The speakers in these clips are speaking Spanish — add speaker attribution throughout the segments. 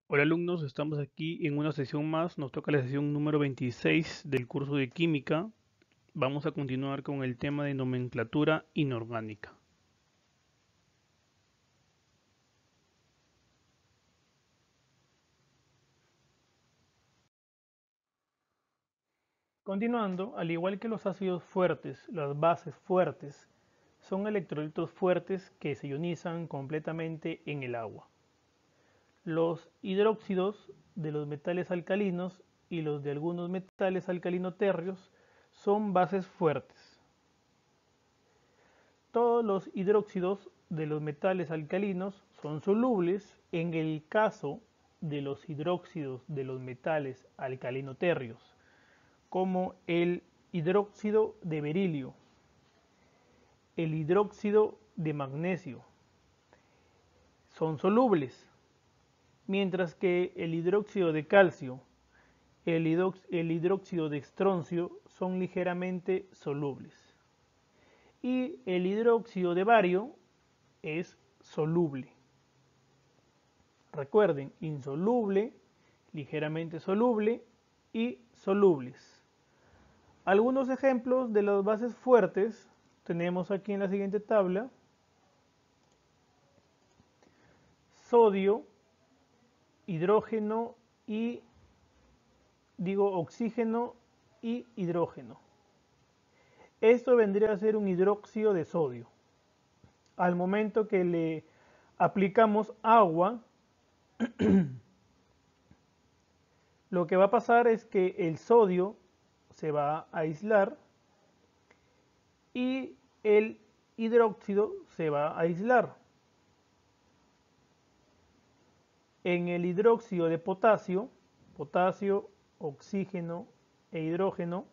Speaker 1: Hola alumnos, estamos aquí en una sesión más, nos toca la sesión número 26 del curso de Química. Vamos a continuar con el tema de nomenclatura inorgánica. Continuando, al igual que los ácidos fuertes, las bases fuertes son electrolitos fuertes que se ionizan completamente en el agua. Los hidróxidos de los metales alcalinos y los de algunos metales alcalino-térreos son bases fuertes. Todos los hidróxidos de los metales alcalinos son solubles en el caso de los hidróxidos de los metales alcalino-térreos, como el hidróxido de berilio, el hidróxido de magnesio, son solubles, mientras que el hidróxido de calcio, el hidróxido de estroncio son ligeramente solubles. Y el hidróxido de bario es soluble. Recuerden, insoluble, ligeramente soluble y solubles. Algunos ejemplos de las bases fuertes tenemos aquí en la siguiente tabla: sodio, hidrógeno y oxígeno y hidrógeno. Esto vendría a ser un hidróxido de sodio. Al momento que le aplicamos agua, lo que va a pasar es que el sodio se va a aislar y el hidróxido se va a aislar. En el hidróxido de potasio, oxígeno e hidrógeno,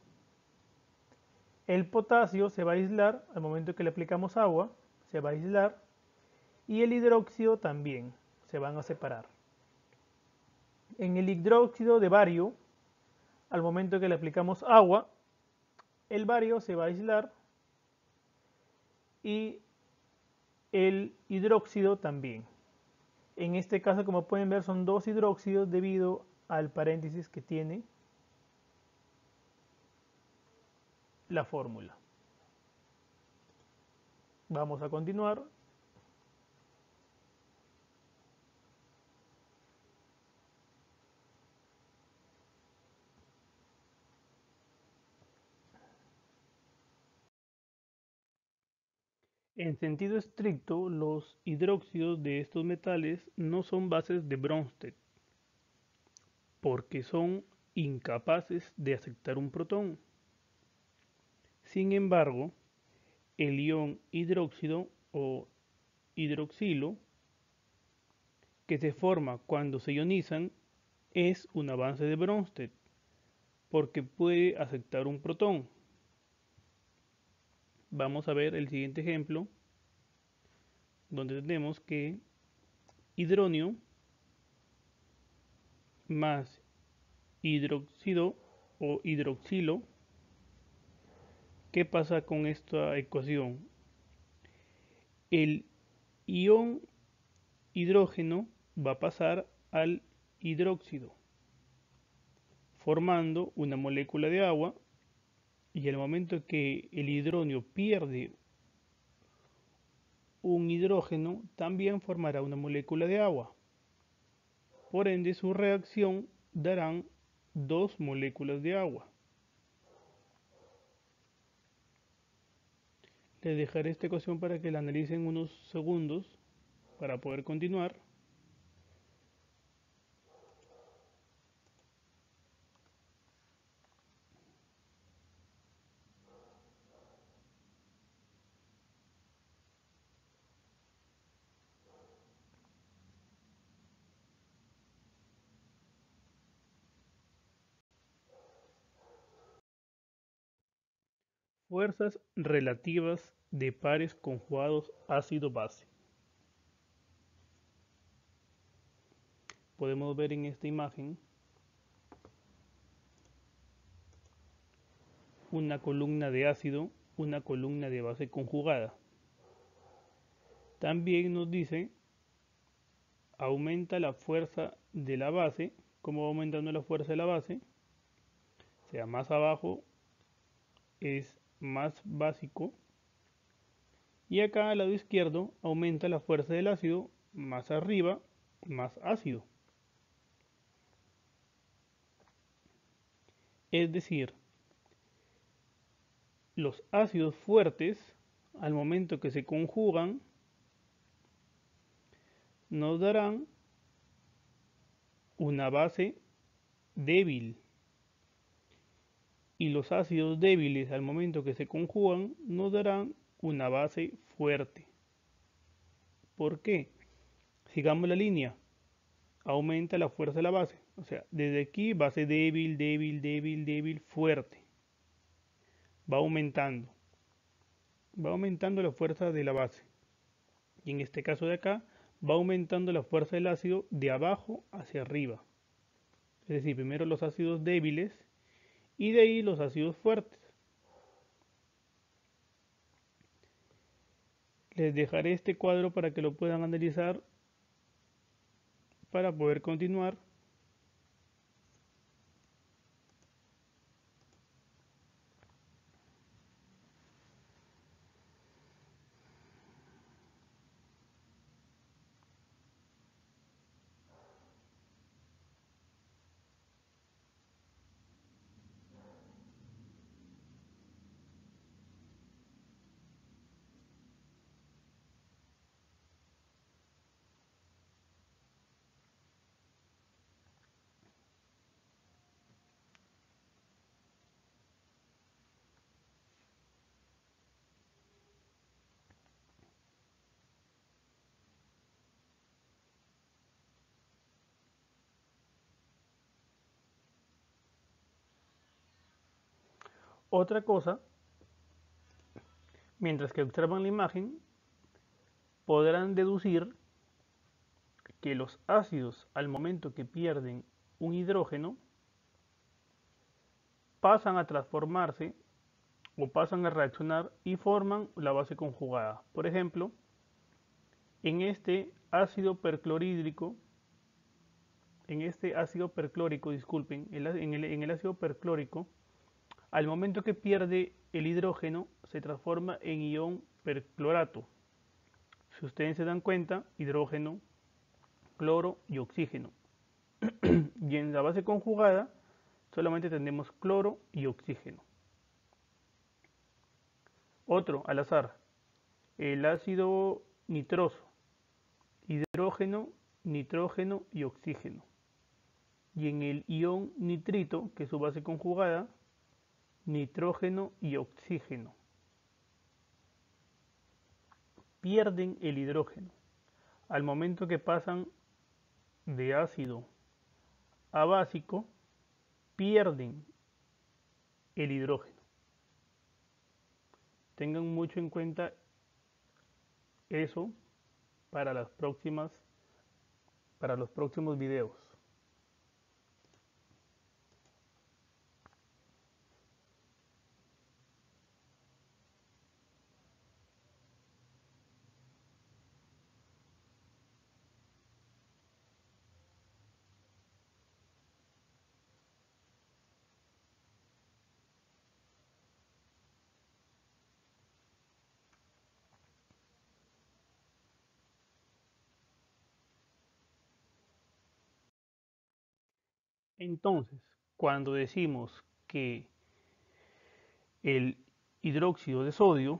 Speaker 1: el potasio se va a aislar al momento que le aplicamos agua, se va a aislar, y el hidróxido también se van a separar. En el hidróxido de bario, al momento que le aplicamos agua, el bario se va a aislar y el hidróxido también. En este caso, como pueden ver, son dos hidróxidos debido al paréntesis que tiene la fórmula. Vamos a continuar. En sentido estricto, los hidróxidos de estos metales no son bases de Bronsted, porque son incapaces de aceptar un protón. Sin embargo, el ion hidróxido o hidroxilo, que se forma cuando se ionizan, es una base de Bronsted, porque puede aceptar un protón. Vamos a ver el siguiente ejemplo, donde tenemos que hidronio más hidróxido o hidroxilo. ¿Qué pasa con esta ecuación? El ion hidrógeno va a pasar al hidróxido, formando una molécula de agua, y al momento que el hidronio pierde un hidrógeno, también formará una molécula de agua. Por ende, su reacción darán dos moléculas de agua. Les dejaré esta ecuación para que la analicen unos segundos para poder continuar. Fuerzas relativas de pares conjugados ácido-base. Podemos ver en esta imagen una columna de ácido, una columna de base conjugada. También nos dice aumenta la fuerza de la base. ¿Cómo va aumentando la fuerza de la base? O sea, más abajo es más básico. Y acá al lado izquierdo aumenta la fuerza del ácido, más arriba, más ácido. Es decir, los ácidos fuertes, al momento que se conjugan, nos darán una base débil. Y los ácidos débiles, al momento que se conjugan, nos darán una base fuerte. ¿Por qué? Sigamos la línea. Aumenta la fuerza de la base. O sea, desde aquí base débil, débil, débil, débil, fuerte. Va aumentando. Va aumentando la fuerza de la base. Y en este caso de acá, va aumentando la fuerza del ácido de abajo hacia arriba. Es decir, primero los ácidos débiles y de ahí los ácidos fuertes. Les dejaré este cuadro para que lo puedan analizar para poder continuar. Otra cosa, mientras que observan la imagen, podrán deducir que los ácidos, al momento que pierden un hidrógeno, pasan a transformarse o pasan a reaccionar y forman la base conjugada. Por ejemplo, en este ácido perclorhídrico, disculpen, en el ácido perclórico, al momento que pierde el hidrógeno, se transforma en ion perclorato. Si ustedes se dan cuenta, hidrógeno, cloro y oxígeno. Y en la base conjugada solamente tenemos cloro y oxígeno. Otro, al azar, el ácido nitroso, hidrógeno, nitrógeno y oxígeno. Y en el ion nitrito, que es su base conjugada, nitrógeno y oxígeno. Pierden el hidrógeno. Al momento que pasan de ácido a básico, pierden el hidrógeno. Tengan mucho en cuenta eso para los próximos videos. Entonces, cuando decimos que el hidróxido de sodio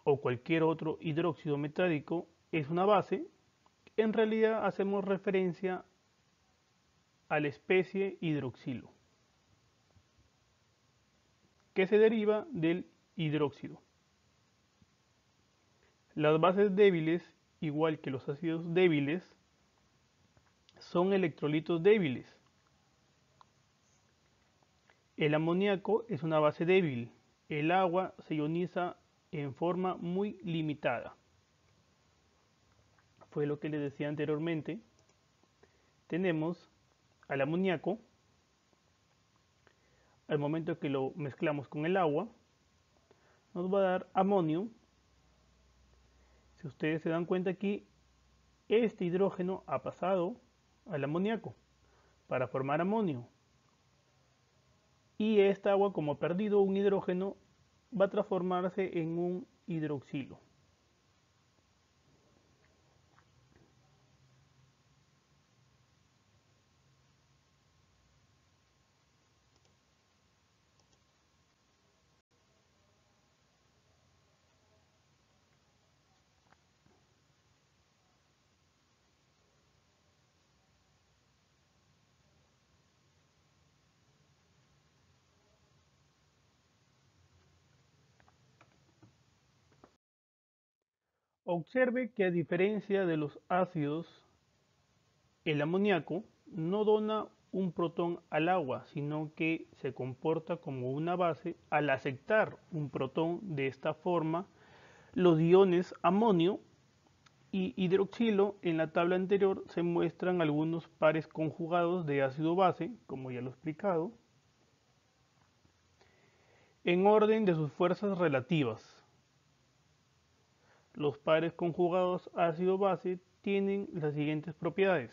Speaker 1: o cualquier otro hidróxido metálico es una base, en realidad hacemos referencia a la especie hidroxilo, que se deriva del hidróxido. Las bases débiles, igual que los ácidos débiles, son electrolitos débiles. El amoníaco es una base débil. El agua se ioniza en forma muy limitada. Fue lo que les decía anteriormente. Tenemos al amoníaco, al momento que lo mezclamos con el agua, nos va a dar amonio. Si ustedes se dan cuenta aquí, este hidrógeno ha pasado al amoníaco para formar amonio. Y esta agua, como ha perdido un hidrógeno, va a transformarse en un hidroxilo. Observe que a diferencia de los ácidos, el amoníaco no dona un protón al agua, sino que se comporta como una base al aceptar un protón. De esta forma, los iones amonio y hidroxilo en la tabla anterior se muestran algunos pares conjugados de ácido-base, como ya lo he explicado, en orden de sus fuerzas relativas. Los pares conjugados ácido-base tienen las siguientes propiedades.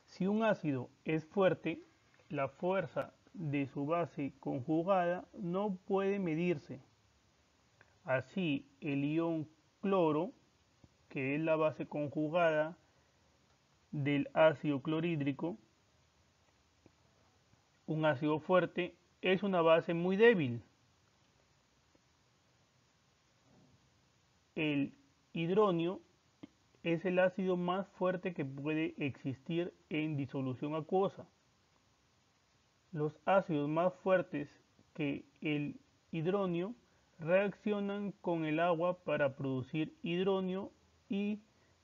Speaker 1: Si un ácido es fuerte, la fuerza de su base conjugada no puede medirse. Así, el ion cloro, que es la base conjugada del ácido clorhídrico, un ácido fuerte, es una base muy débil. El hidronio es el ácido más fuerte que puede existir en disolución acuosa. Los ácidos más fuertes que el hidronio reaccionan con el agua para producir hidronio y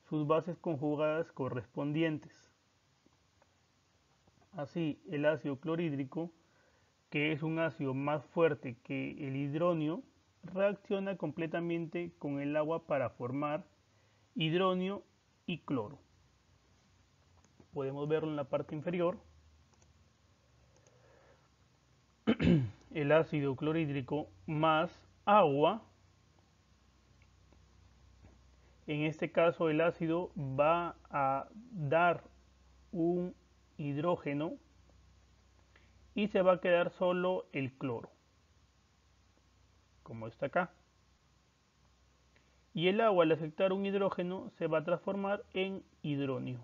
Speaker 1: sus bases conjugadas correspondientes. Así, el ácido clorhídrico, que es un ácido más fuerte que el hidronio, reacciona completamente con el agua para formar hidronio y cloro. Podemos verlo en la parte inferior. El ácido clorhídrico más agua. En este caso el ácido va a dar un hidrógeno y se va a quedar solo el cloro, como está acá. Y el agua, al aceptar un hidrógeno, se va a transformar en hidronio.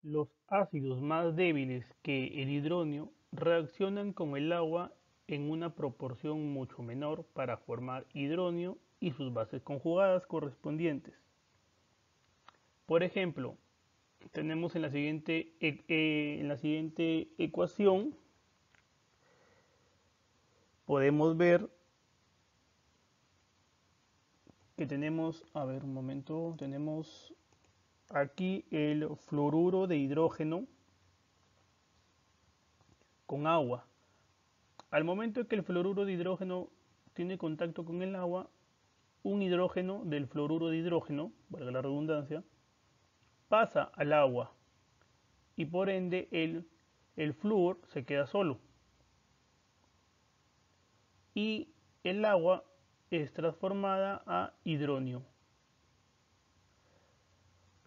Speaker 1: Los ácidos más débiles que el hidronio reaccionan con el agua en una proporción mucho menor para formar hidronio y sus bases conjugadas correspondientes. Por ejemplo, tenemos en la siguiente ecuación, podemos ver que tenemos, a ver un momento, tenemos aquí el fluoruro de hidrógeno con agua. Al momento en que el fluoruro de hidrógeno tiene contacto con el agua, un hidrógeno del fluoruro de hidrógeno, valga la redundancia, pasa al agua y por ende el flúor se queda solo y el agua es transformada a hidronio.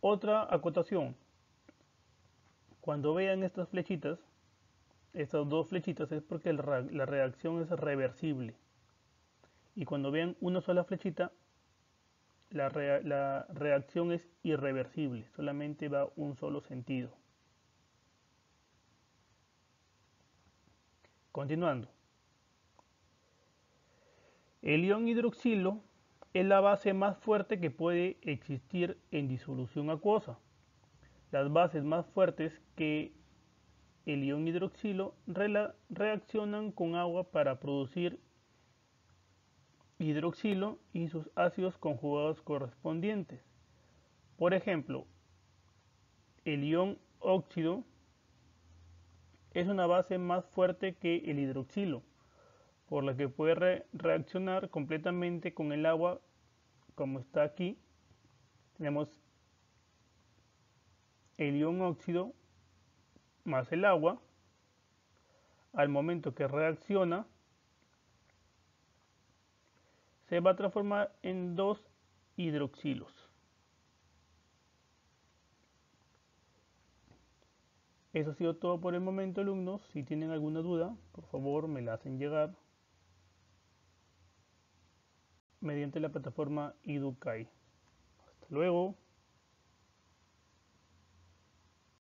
Speaker 1: Otra acotación, cuando vean estas flechitas, estas dos flechitas, es porque la reacción es reversible, y cuando vean una sola flechita, la reacción es irreversible, solamente va un solo sentido. Continuando. El ion hidroxilo es la base más fuerte que puede existir en disolución acuosa. Las bases más fuertes que el ion hidroxilo reaccionan con agua para producir hidroxilo y sus ácidos conjugados correspondientes. Por ejemplo, el ion óxido es una base más fuerte que el hidroxilo, por lo que puede reaccionar completamente con el agua, como está aquí. Tenemos el ion óxido más el agua. Al momento que reacciona, se va a transformar en dos hidroxilos. Eso ha sido todo por el momento, alumnos. Si tienen alguna duda, por favor me la hacen llegar mediante la plataforma Educay. Hasta luego.